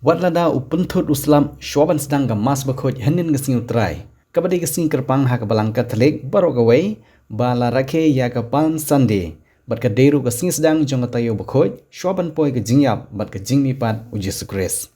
Watlada upenthut uslam swaban sedang gamas bakhoj henin gesing utrai. Kabadi gesing kerpang ha kabalang Katolik barogawai bala rakhe ya kapan Sunday. Bat kaderu gesing sedang jongatayo bakhoj swaban poi kejingyap bat kejing mipat uji sukres.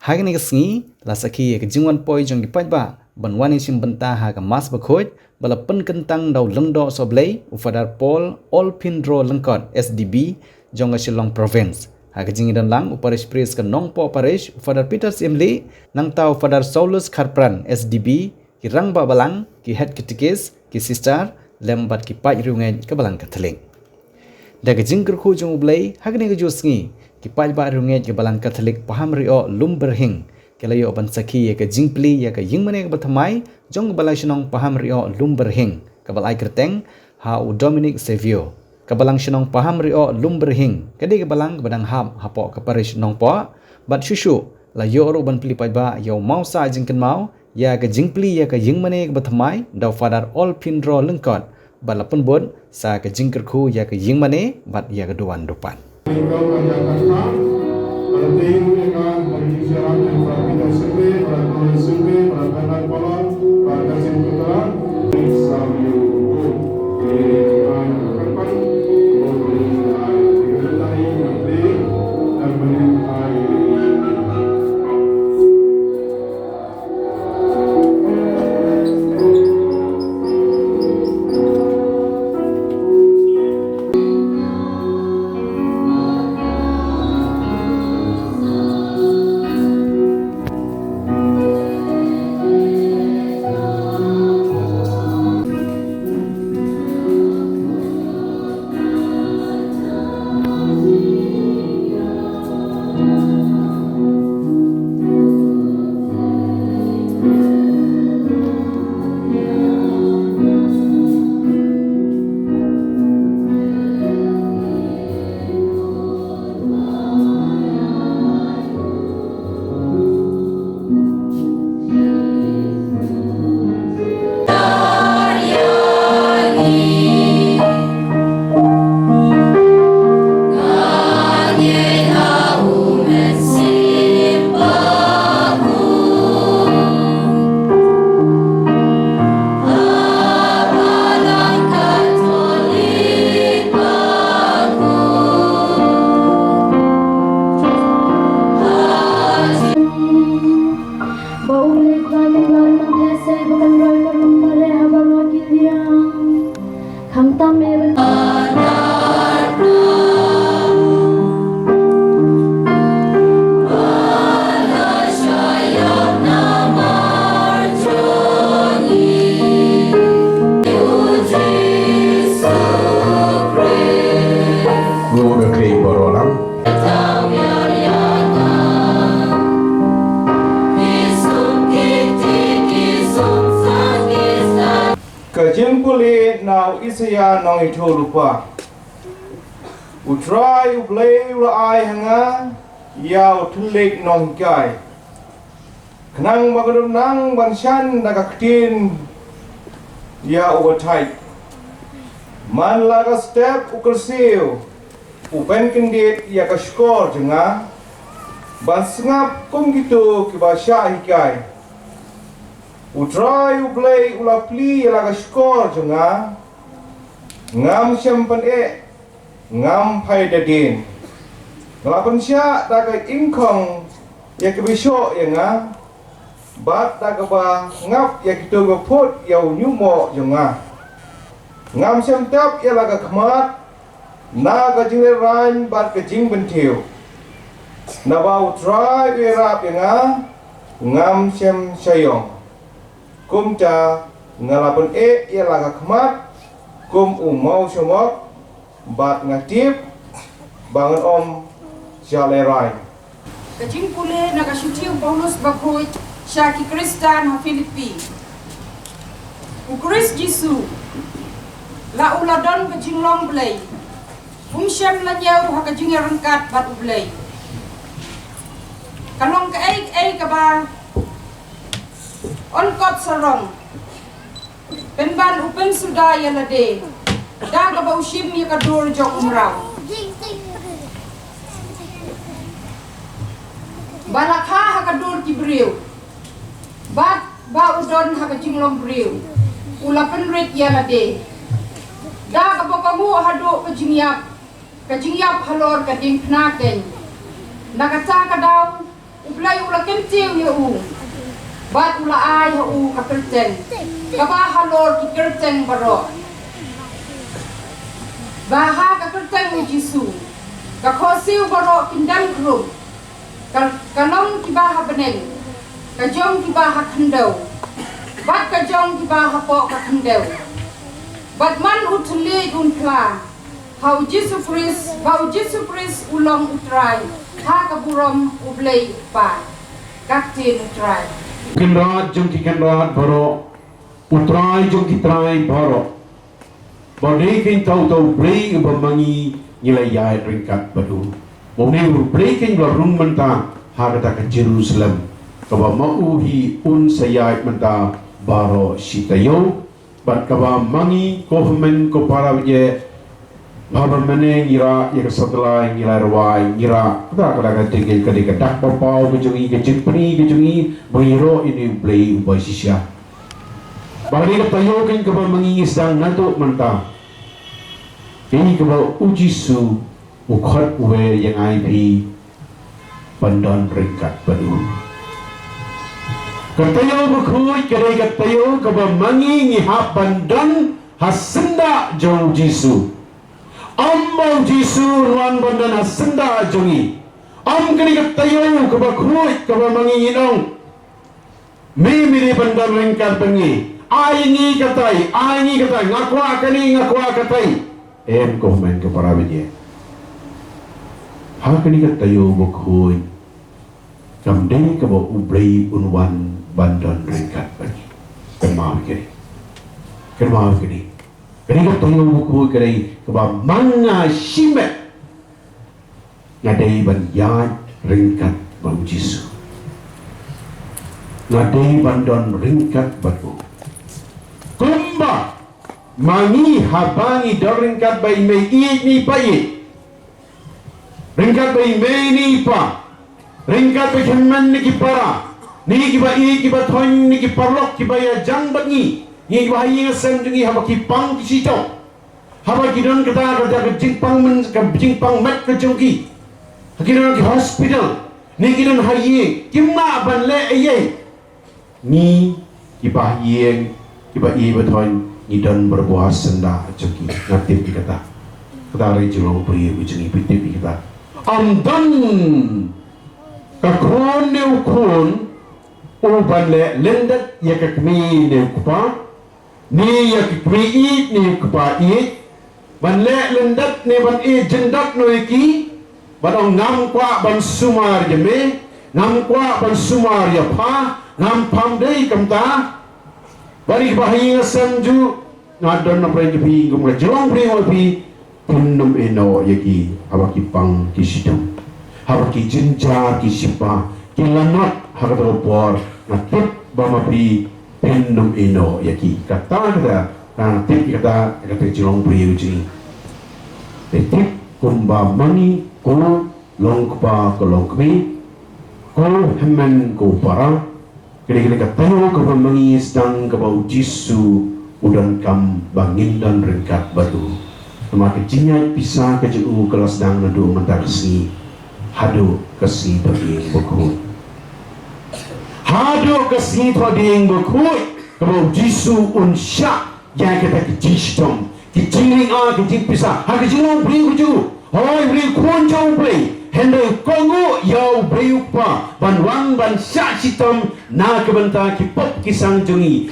Hagni gesing lasaki ya kejingwan poi jong dipajba banwani sim bentah ha gamas bakhoj bala pen kentang dau lengdo soblei ufadar Paul Olpindro lengkot SDB jong Shillong province. Hagajing dan lang uparish pres ke nongpo parish ufadar Peter Simli nang tau ufadar Saulus Karpran SDB ki rang ba balang ki head kitikis ki sister lembat ki paj rungai ke balang Katolik. Dagajing kerku jong ublei hagni ke jusngi ki paj ba rungai ke balang Katolik paham rio lumberhing kelayo ban saki ya ke jingpli ya ke yingmane ke bathamai jong balai shnong paham rio lumberhing ke balai kerteng ha u Dominic Savio kabalang shenong paham rio lumberhing kadi kabalang badang hap hapo ke parish nong po bat shushu la yo ro ban pli ba yo mau sa jingken mau ya ke jingpli ya ke yingmane ke bathamai daw fadar all pindro lengkot balapun bon sa ke jingkerku ya ke yingmane bat ya ke duan depan Kajingpuli now isaya nong ito lupa. Utrai ublay ulai hanga yau tulik nong kai. Kenang magadum nang banshan dagaktin ya overtime. Man laga step ukersiu upen kendit ya ka skor jenga bansngap kum gitu kibasya hikai. Utrai ublay ulapli laga skor jenga ngam syampan ngam pai dadin ngelapan sya daga ingkong ya kebisyo yenga bat daga ba ngap ya kita ngaput ya nyumo jenga ngam syamtap ya laga kemat na gajing rain bat gajing bentiu na ba utrai berap yenga ngam syam syayong kumca ngalapan ya laga kemat kum umau syomok bat ngatip bangun om syalerai kajing pule nagasutiu Paulus bakhoj syaki Kristan ha Filipi ukris Jisu la uladon kajing long blay fungsyam la nyau ha kajing rengkat bat ublay kalong ka ay ka ba on kot sarong penban upen sudah ya lade daga ba ushim ya kadur jok umraw Balakha hakadur kibriu. Bat ba udon haka jinglong briu. Ulapan rit yalade. Da kapokamu hadu kajingyap halor kading knaken. Nakata kadaw ublay ulaken tiu ya u. Bat ula ay ha u kapirten. Kaba halor ki kerten baro. Baha ka kerten ni Jisu. Ka khosiu baro kindam group. Kalong ki baha beneng. Ka jong ki baha khandau. Bat ka jong ki baha po ka khandau. Bat man utli unkla. Hau Jisu Christ ulong utrai. Ha ka burom ublay pa. Kaktin utrai. Kenrat jom ki kenrat baro, utrai jom ki trai baro. Bodai kin tau break bermangi nilai yai ringkat badu. Bodai break kin berung menta harta ke Jerusalem. Kaba mauhi sayai menta baro sitayo. Bat kaba mangi government ko para je. Bapa mana ngira yang setelah ngira rawai ngira kita kadang tinggal kadang dak papau kejungi kejungi beriro ini play ubah sisya. Bagi ketayo kan keba mengingis dan nato mentah. Ini keba uji su ukhat uwe yang IP pandan ringkat badu. Ketayo berkui kadang ketayo keba mengingi hak pandan hasenda jauh Jisu. Ambau Jisu ruan bandana senda jongi. Kini ketayo keba kruit keba manginginong. Mimiri bandan ringkat pengi. Aini katai ngakwa katai. Ko main ke para bije. Kini ketayo kruit. Kamdeni keba ublay unwan bandan ringkat pengi. Kemau kini. Ketika tolong buku kerai keba manga shimet ngadai ban yad ringkat bau Jisu ngadai bandon ringkat batu kumba mangi habangi dor ringkat bai mei ni pai ringkat bai mei ni pa ringkat bai kemen ni kipara ni kiba thoin ni kiparlok kiba ya jang bangi Yang bahaya sen jungi haba kipang kisito, haba kidon kata ke jingpang mat ke jungki, kidon ke hospital, ni kidon haye kimna ban le aye, ni kiba iye beton ni don berbuah senda jungki ngatip kata rai jelong pria jungi pitip kata, amdan kakron ne ukron uban le lendat ya kakmi ne kupa. Ni ya kipri ni kupai ban le lendat ne ban jendak no iki ban ngam kwa ban sumar jeme ngam kwa ban sumar ya pa ngam pam dei kamta bari bahaya sanju ngadon na pren pi gum jelong pri ho pi punnum eno yaki awaki pang kisidam hawaki jinja kisipa kilanot hakato por na tip bama pi Pendum ino yaki kata tip kata jelong priu ji tip kumba mani ko longkpa ko longkmi ko hemen ko para kini kata ko mangi sedang ke bau Jisu udan kam bangin dan ringkat batu sama kecinya pisah kejeu kelas dang nadu mentarsi hadu kesi bagi buku Hado kesini toding berkut kalau Jisu unsyak yang kita kejistom kejiling kejing pisah kejilong beri kuju hoi beri kunjung beri hendai kongu yau beri upa banwang ban syak sitom na kebenta kipop kisang jungi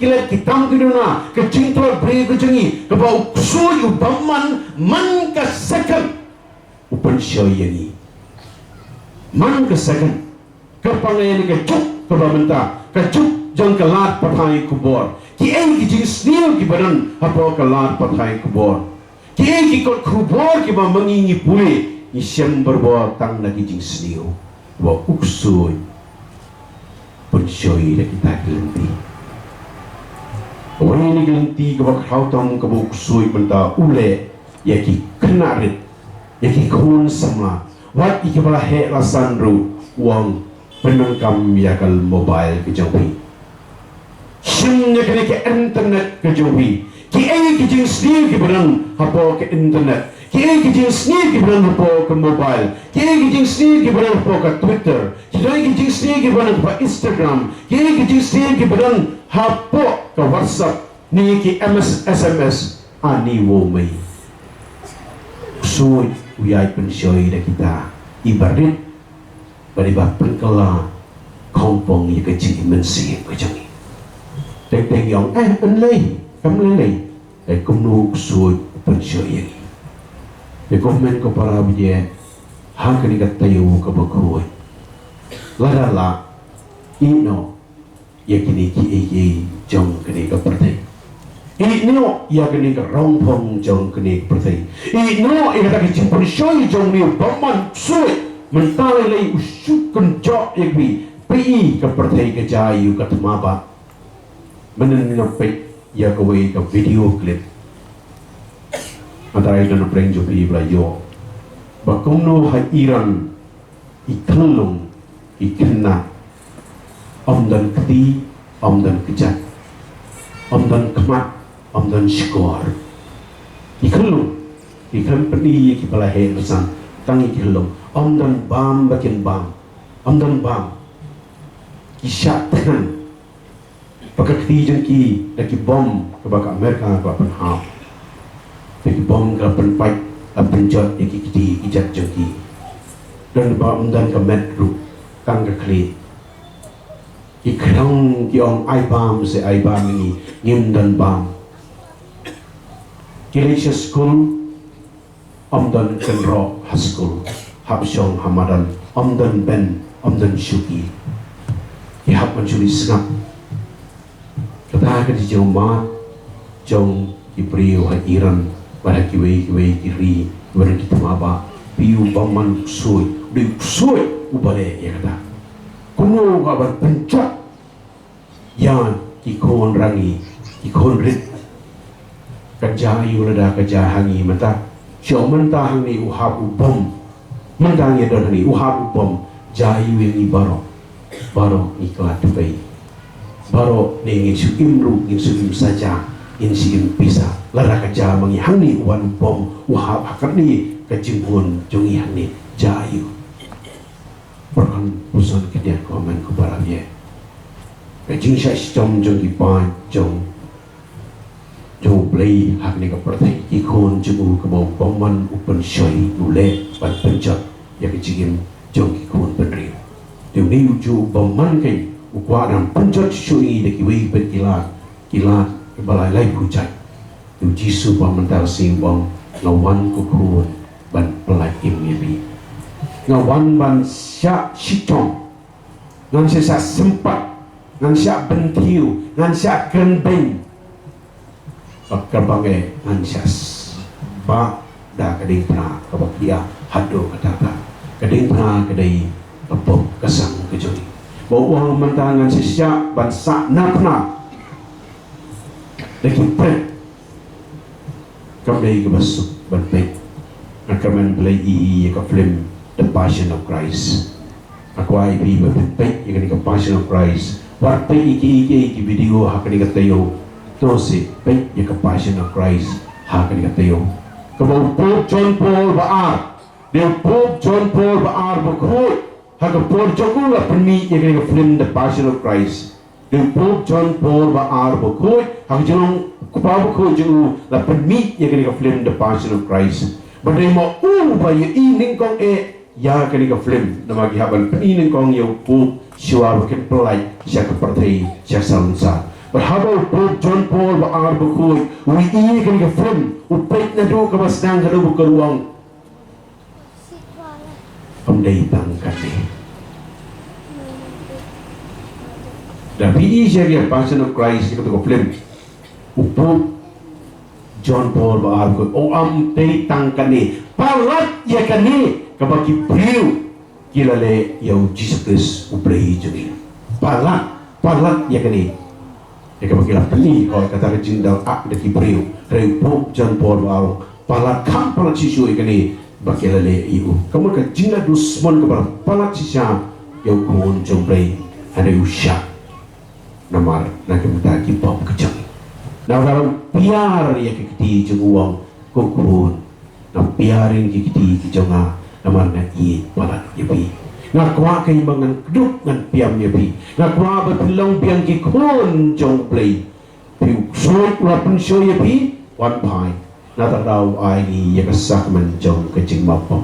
kilat kitam kiduna kejing tol beri kujungi kebau kusui ubaman man kesekan upan syoyani man kesekan kepangayan kecuk kebamenta kecuk jang kelat patai kubor ki ki jing snil ki badan apa kelat patai kubor ki ki kot kubor ki ba mengingi pule ni syam berbuat tang lagi jing snil wa uksui pensoi la kita gelenti ini gelenti ke bak hautang ke uksui benta ule yaki kenarit yaki kun sama wat ikibala he lasan ru uang penangkam yakal mobile kejauhi simnya kena ke internet kejauhi ki ai ki jing sni ki barang hapo ke internet ki ai ki jing sni ki barang hapo ke mobile ki ai ki jing sni ki barang hapo ke Twitter ki ai ki jing sni ki barang hapo Instagram ki ai ki jing sni ki barang hapo ke WhatsApp ni ki SMS ani wo mai so uyai pensyoi dah kita ibarat beribat pengkala kompong yang kecil mensi kejang ni teng yang enlai kamu lelai kumnu suai pensyoi yang ni komen ko para bije hang ni katayu ke bakruai ladala ino yakini ki jong kini ke pertai ino yakini ke rompong jong kini ke pertai ino yang kata ke pensyoi jong ni baman suai mentala lay usuk kenjok yakbi pi ke pertai ke jayu ke temaba menenapik ya kowe ke video klip antara itu na preng jopi blayo bakumno ha Iran ikanlong ikena omdan keti omdan kejat omdan kemat omdan skor ikanlong ikan peni ki palahe pesan tangi ikanlong omdan bam bakin bam omdan bam isyak tekan pakai jengki lagi bom ke baka Amerika ke apa hal lagi bom ke apa fight apa jod yang kita ijat jengki dan bom dan ke metro kan ke kli ikrang ki ong ai bam se ai bam ini ngim dan bam Kilisha school omdan kenro school habsyong hamadan omdan ben omdan syuki ihap mencuri sengap kata di jauh mat jauh ibriu ha Iran pada kiwei kiri pada kita maba piu baman suai di suai ubale ya kata kuno kabar pencak yang ikon rangi ikon rit kajayu lada kajahangi mata syau mentah ni uhab ubom mentah ya dan ni uhab ubom jayu yang ibaro baro iklat tupai baro ni ingin imru ingin saja ingin bisa lara kerja mengihang ni wan bom wahab hakat ni kejimbun jongi ni jayu berkan pusan kedian komen kepada dia kejing saya jom jongi pan jom play hak ni kepertai ikon jemu kebau boman open shoy dule pan pencak ya kejingin jongi kon penri dia ni uju boman kai ukwa dan pencak syui de kiwi berkilat kilat kebalai lai hujat tu jisu ba mental simbong ngawan kukun ban pelai imbi ngawan ban syak sitong ngan syak sempat ngan syak bentiu ngan syak kenbeng kabange ngan syak ba da keding pernah kabakia hado kata keding pernah kedai apa kesang kejoli bawa mentangan sisyak bansa napna lagi pret kembali ke besok berbaik akan beli ke film The Passion of Christ aku aibi berbaik yang ke Passion of Christ waktu iki video hak ni katayo terus baik yang ke Passion of Christ hak ni katayo kebau Pope John Paul Baar dia Pope John Paul Baar berkut hak Paul John la permi yang ke film The Passion of Christ dia Pope John Paul Baar berkut hak jong kupau berkut jong la permi yang ke film The Passion of Christ badai mo bayu ining kong ya ke film nama gihaban ining kong yo Pope siwa berkut pelai siya ke partai siya salunsa berhabau Pope John Paul Baar berkut wi ini ke film upait na do kabasdang kado bukaruang pemdai tangkan ni dan PE syariah Passion of Christ itu ke film Pope John Paul Baar berkut dai tangkan ni palat ya kan ni kabaki beliau kila le yau Jesus Christ uprehi juni palat ya kan ni ya kabaki lah ni kalau kata jindal ak de beliau dari Pope John Paul Baar palat kam palat sisu ikan ni bakela le iu kamu kan jinda dusman kepada palat sisa yang kun jong play ada usah namar nak minta kipop kejang na kalau biar ya kiti jong uang kun na biarin kiti jonga namar na i pala yapi ngakwa kay mangan keduk ngan piam yapi ngakwa betilong piang ki kun jong play piu suat rapun show yapi one pie na tadaw ai ni ya kasakman jong kejing mapop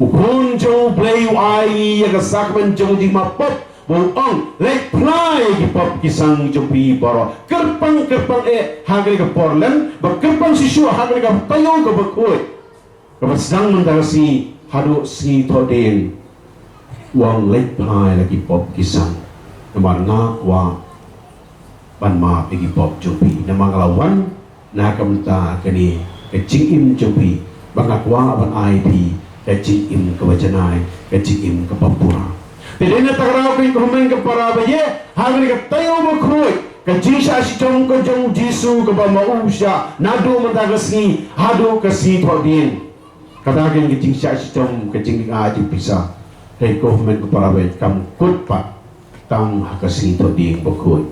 ukun jong play ai ya kasakman jong di mapop buong lek play ki pop kisang jopi baro kerpang hagri ka porlen ba kerpang sisu hagri ka tayo ka bakoi ka sedang mendarasi hadu si todin wang lek play lagi pop kisang namar ngakwa ban ma lagi pop jopi namang lawan na kamta kani kecing im jopi bangakwa ban IP kecing im kewajanai kecing im ke Papua tidak nak takarau kau komen ke para bayi, hari ni tayo berkoi, kejisa si jong ke jong jisu ke bama usha, nado mendagasni, hado kasi thodin, katakan kejisa si jong kejing aji pisah, hei komen ke para bayi, kam kutpat, tang hakasi thodin berkoi,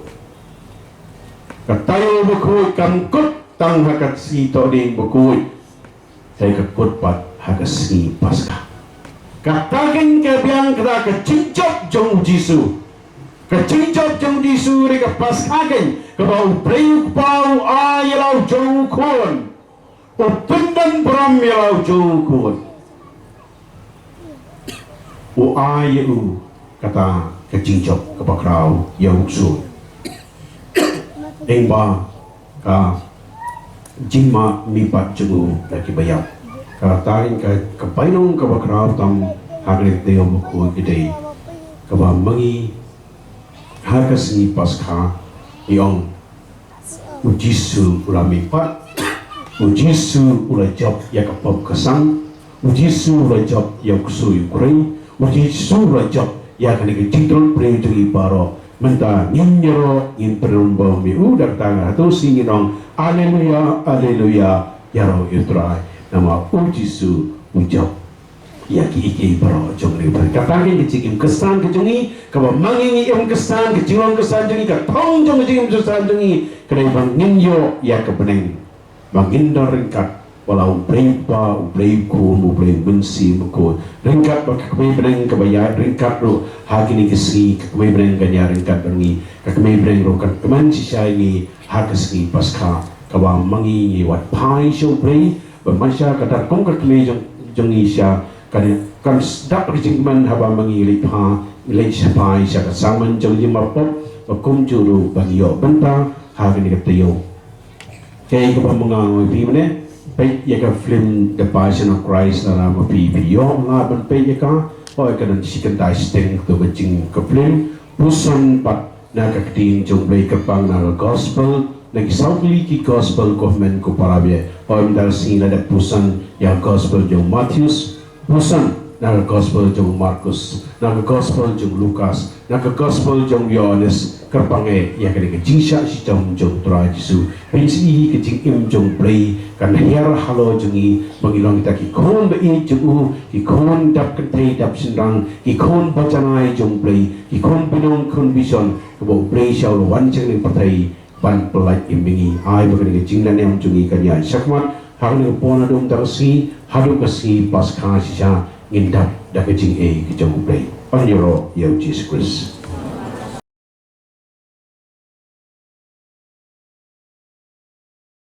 katayo berkoi, kam kut tang hakasi thodin berkoi, hei kutpat hakasi pasca. Katakan ke biang kata ke cincop jong jisu ke cincop jong jisu mereka paskakan ke bau preuk bau ayalau jong kon upendan pram yalau jong kon ayu kata ke cincop ke bakrau yang usul engba ka jima mipat jemu lagi bayar katarin ke painong ke bakrau tam hagre teo buku gede ke mangi hagas ni pasca yang ujisu ula mipat ujisu ula job ya ke pop kesang ujisu ula job ya kusui kurei ujisu ula job ya kani ke cintrol prejuri baro menta nyinyero in perumbo mi udar tanga tu singinong haleluya haleluya yaro yutrai nama ujisu ujab ya ki iki baro jong lebar katakan kecikim kesan kejongi kawa mangingi im kesan kejiwang kesan jongi ka tong jong kecikim kesan jongi kedai bang ninyo ya kebeneng bang indor ringkat walau brempa ubreiku ubrei bensi buku ringkat bak kemai beneng kebaya ringkat ro hagini kesi kemai beneng ganya ringkat bengi kemai beneng ro kan keman sisa ini hagesi pasca kawa mangingi wat pai show brei bermasya kata kongkat kami jong isya kan dak rejingman haba mengilip ha ilai siapa isya kesaman jong jimapop bakum juru bagio benta hari ni katayo kaya ko mengangoy pi mene pe ya ka film The Passion of Christ na rama pi yo nga ban pe ya ka o ka dan sikan dai sting to bajing ka film pusan pat na ka tin jong blay kapang na gospel nag-sauli ki gospel government ko parabye pam dar sila da pusan ya gospel jong Matthews pusan na gospel jong Markus na gospel jong Lucas na gospel jong Yohanes kerpange ya kene jingsha si jong tra Jesu pinsi ke jing im jong play kan her halo jongi mangilong kita ki kon be jong ki kon dap kete dap sindang ki kon bacanai jong play ki kon binong kon bison ko play shaul wan jeng ni patai ban pelaj imbingi ai bagani jingnan yang jungi kanya syakmat harni pona dum tarsi hadu kasi pas khasisha ngindap da kejing e kejong play panjoro ya Jesus Christ